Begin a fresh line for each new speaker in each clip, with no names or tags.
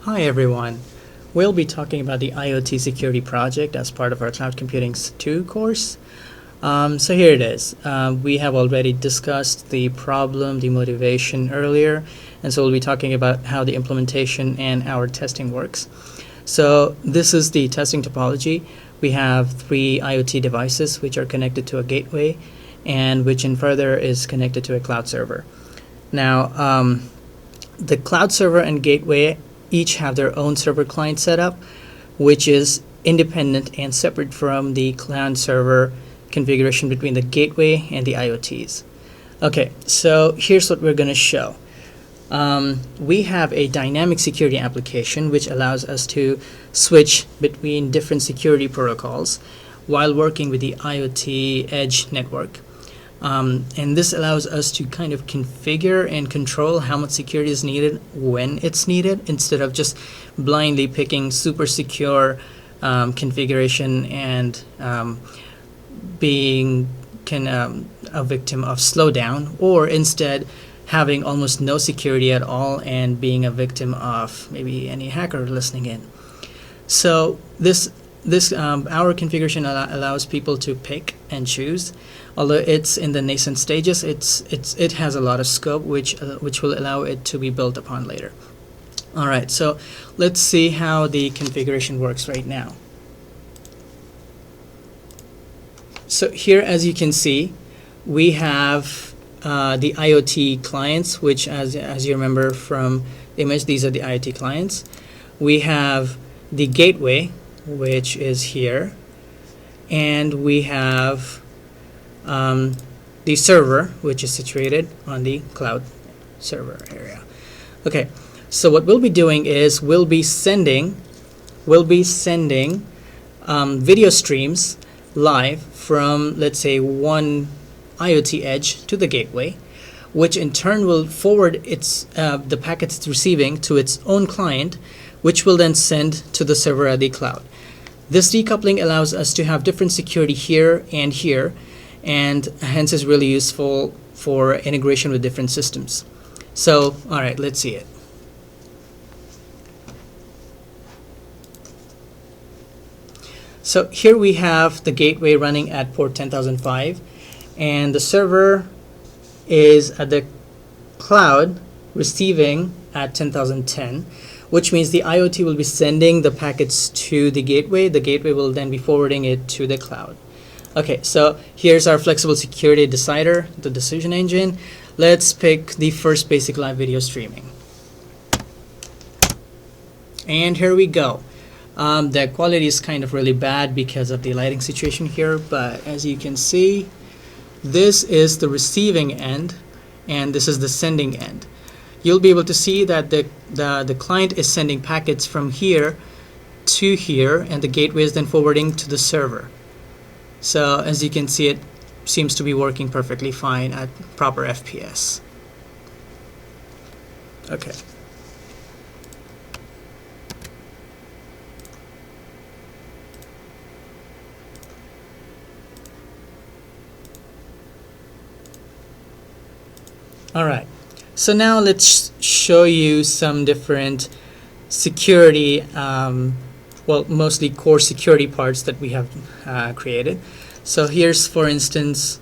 Hi everyone. We'll be talking about the IoT security project as part of our Cloud Computing 2 course. So here it is. We have already discussed the problem, the motivation earlier, and so we'll be talking about how the implementation and our testing works. So this is the testing topology. We have 3 IoT devices which are connected to a gateway and which in further is connected to a cloud server. Now, the cloud server and gateway each have their own server client setup, which is independent and separate from the client server configuration between the gateway and the IoTs. Okay, so here's what we're going to show. We have a dynamic security application which allows us to switch between different security protocols while working with the IoT edge network. And this allows us to kind of configure and control how much security is needed when it's needed, instead of just blindly picking super secure configuration and being a victim of slowdown, or instead having almost no security at all and being a victim of maybe any hacker listening in. So this our configuration allows people to pick and choose. Although it's in the nascent stages, it has a lot of scope which will allow it to be built upon later. All right, so let's see how the configuration works right now. So here, as you can see, we have the IoT clients, which as you remember from the image, these are the IoT clients. We have the gateway, which is here, and we have the server, which is situated on the cloud server area. Okay, so what we'll be doing is we'll be sending video streams live from, let's say, one IoT edge to the gateway, which in turn will forward the packets it's receiving to its own client, which will then send to the server at the cloud. This decoupling allows us to have different security here and here, and hence is really useful for integration with different systems. So, all right, let's see it. So here we have the gateway running at port 10,005, and the server is at the cloud receiving at 10,010, which means the IoT will be sending the packets to the gateway. The gateway will then be forwarding it to the cloud. Okay, so here's our flexible security decider, the decision engine. Let's pick the first basic live video streaming. And here we go. The quality is kind of really bad because of the lighting situation here, but as you can see, this is the receiving end and this is the sending end. You'll be able to see that the client is sending packets from here to here, and the gateway is then forwarding to the server. So as you can see, it seems to be working perfectly fine at proper FPS. Okay. All right. So now let's show you some different security, well, mostly core security parts that we have created. So here's, for instance,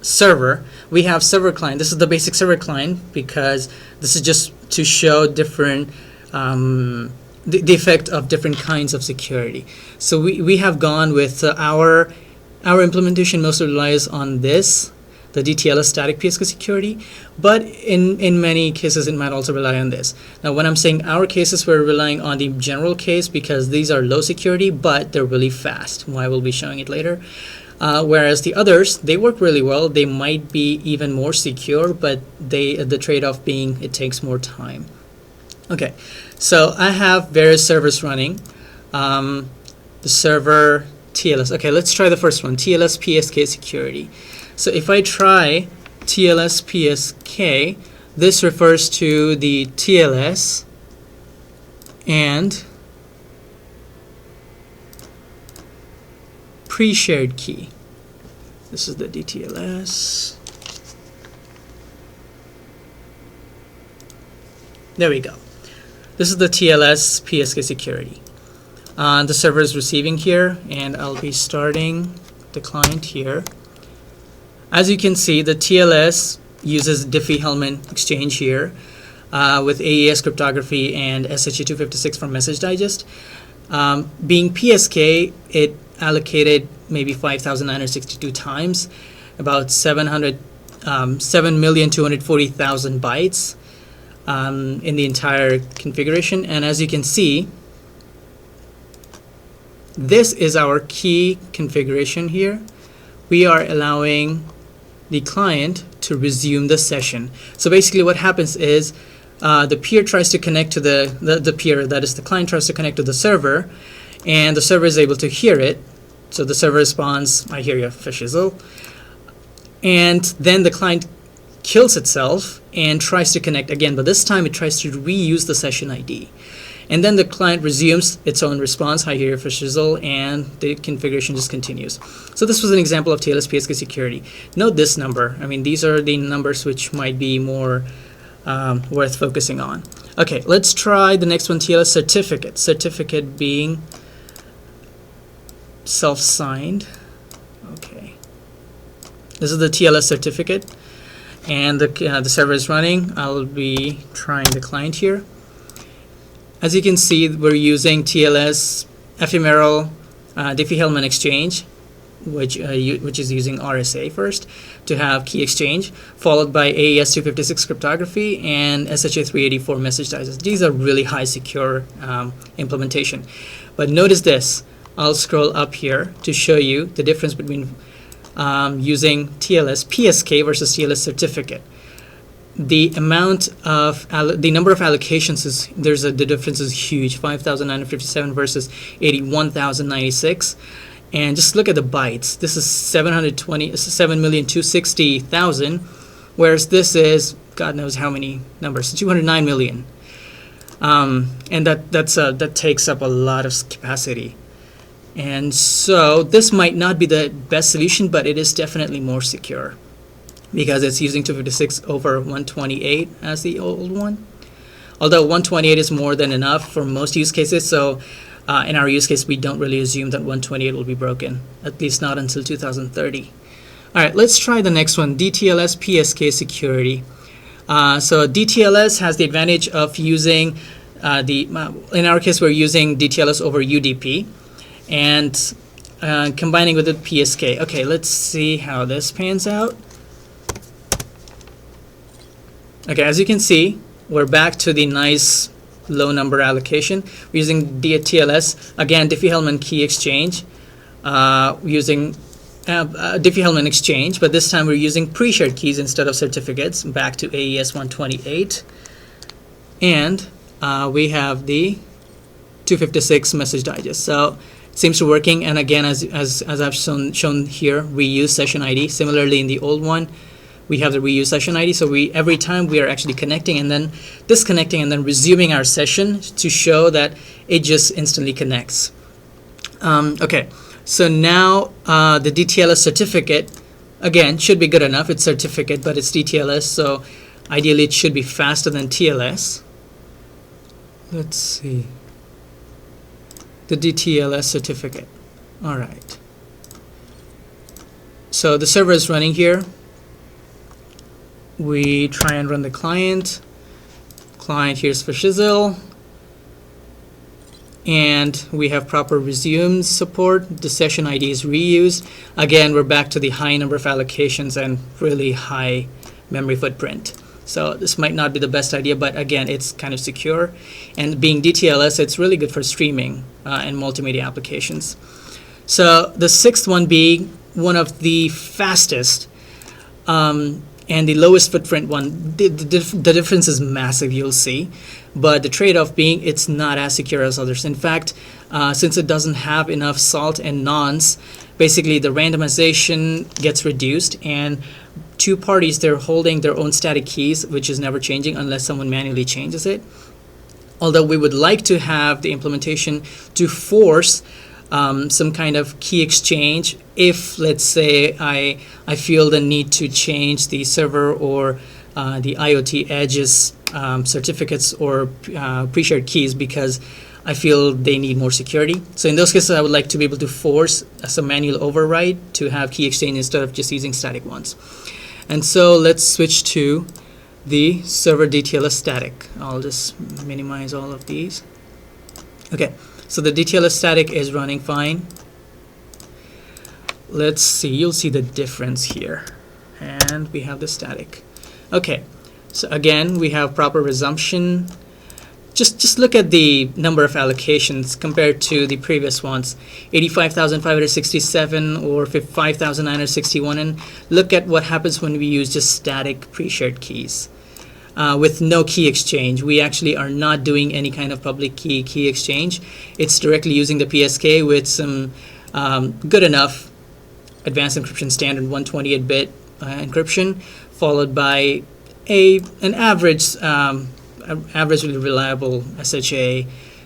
server. We have server client. This is the basic server client because this is just to show different the effect of different kinds of security. So we have gone with our implementation mostly relies on this, the DTLS static PSK security, but in many cases it might also rely on this. Now when I'm saying our cases, we're relying on the general case because these are low security, but they're really fast. I will be showing it later. Whereas the others, they work really well. They might be even more secure, but the trade-off being it takes more time. Okay, so I have various servers running. The server TLS. Okay, let's try the first one, TLS PSK security. So if I try TLS PSK, this refers to the TLS and pre-shared key. This is the DTLS. There we go. This is the TLS PSK security. The server is receiving here, and I'll be starting the client here. As you can see, the TLS uses Diffie-Hellman exchange here with AES cryptography and SHA-256 from Message Digest. Being PSK, it allocated maybe 5,962 times, about 7,240,000 bytes in the entire configuration. And as you can see, this is our key configuration here. We are allowing the client to resume the session. So basically what happens is the peer tries to connect to the peer, that is the client, tries to connect to the server, and the server is able to hear it. So the server responds, I hear you, Fishizzle. And then the client kills itself and tries to connect again, but this time it tries to reuse the session ID. And then the client resumes its own response, hi here for Shizzle, and the configuration just continues. So this was an example of TLS PSK security. Note this number. I mean, these are the numbers which might be more worth focusing on. Okay, let's try the next one, TLS certificate. Certificate being self-signed. Okay. This is the TLS certificate, and the server is running. I'll be trying the client here. As you can see, we're using TLS ephemeral Diffie-Hellman exchange, which is using RSA first to have key exchange, followed by AES 256 cryptography and SHA 384 message digest. These are really high secure implementation. But notice this. I'll scroll up here to show you the difference between using TLS PSK versus TLS certificate. The amount of the number of allocations is the difference is huge, 5,957 versus 81,096. And just look at the bytes. This is 7,260,000, whereas this is God knows how many numbers, 209 million. And that takes up a lot of capacity. And so this might not be the best solution, but it is definitely more secure, because it's using 256 over 128 as the old one. Although 128 is more than enough for most use cases, so in our use case, we don't really assume that 128 will be broken, at least not until 2030. All right, let's try the next one, DTLS PSK security. So DTLS has the advantage of using in our case, we're using DTLS over UDP, and combining with the PSK. Okay, let's see how this pans out. Okay, as you can see, we're back to the nice low number allocation. We're using DTLS, again, Diffie-Hellman key exchange, using Diffie-Hellman exchange, but this time we're using pre-shared keys instead of certificates, back to AES 128. And we have the 256 message digest. So it seems to be working, and again, as I've shown here, reuse session ID. Similarly, in the old one, we have the reuse session ID, so every time we are actually connecting and then disconnecting and then resuming our session to show that it just instantly connects. Okay, so now the DTLS certificate, again, should be good enough. It's certificate, but it's DTLS, so ideally it should be faster than TLS. Let's see. The DTLS certificate. All right. So the server is running here. We try and run the client. Client here's for Shizzle. And we have proper resume support. The session ID is reused. Again, we're back to the high number of allocations and really high memory footprint. So this might not be the best idea, but again, it's kind of secure. And being DTLS, it's really good for streaming and multimedia applications. So the sixth one being one of the fastest and the lowest footprint one. The difference is massive, you'll see. But the trade-off being it's not as secure as others. In fact, since it doesn't have enough salt and nonce, basically the randomization gets reduced, and two parties, they're holding their own static keys, which is never changing unless someone manually changes it. Although we would like to have the implementation to force some kind of key exchange if, let's say, I feel the need to change the server or the IoT edge is certificates or pre-shared keys because I feel they need more security. So in those cases, I would like to be able to force some manual override to have key exchange instead of just using static ones. And so let's switch to the server DTLS static. I'll just minimize all of these. Okay, so the DTLS static is running fine. Let's see, you'll see the difference here. And we have the static. Okay, so again, we have proper resumption. Just look at the number of allocations compared to the previous ones, 85,567 or 5,961, and look at what happens when we use just static pre-shared keys. With no key exchange, we actually are not doing any kind of public key exchange. It's directly using the PSK with some good enough advanced encryption standard 128-bit encryption, followed by an averagely reliable SHA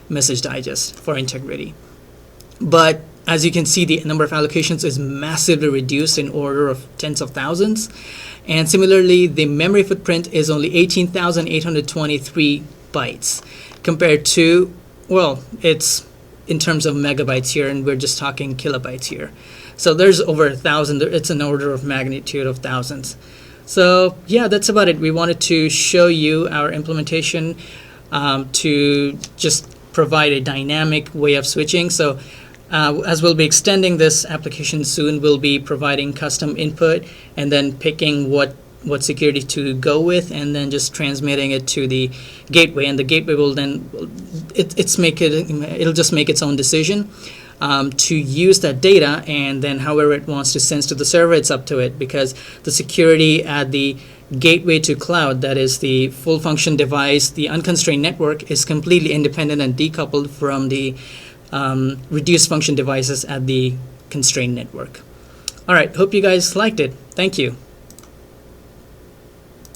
message digest for integrity. But as you can see, the number of allocations is massively reduced in order of tens of thousands. And similarly, the memory footprint is only 18,823 bytes compared to, well, it's in terms of megabytes here, and we're just talking kilobytes here. So there's over 1,000. It's an order of magnitude of thousands. So yeah, that's about it. We wanted to show you our implementation to just provide a dynamic way of switching. So as we'll be extending this application soon, we'll be providing custom input and then picking what security to go with, and then just transmitting it to the gateway. And the gateway will then it'll just make its own decision to use that data, and then however it wants to send to the server, it's up to it, because the security at the gateway to cloud, that is the full function device, the unconstrained network, is completely independent and decoupled from the reduced function devices at the constrained network. All right, hope you guys liked it. Thank you.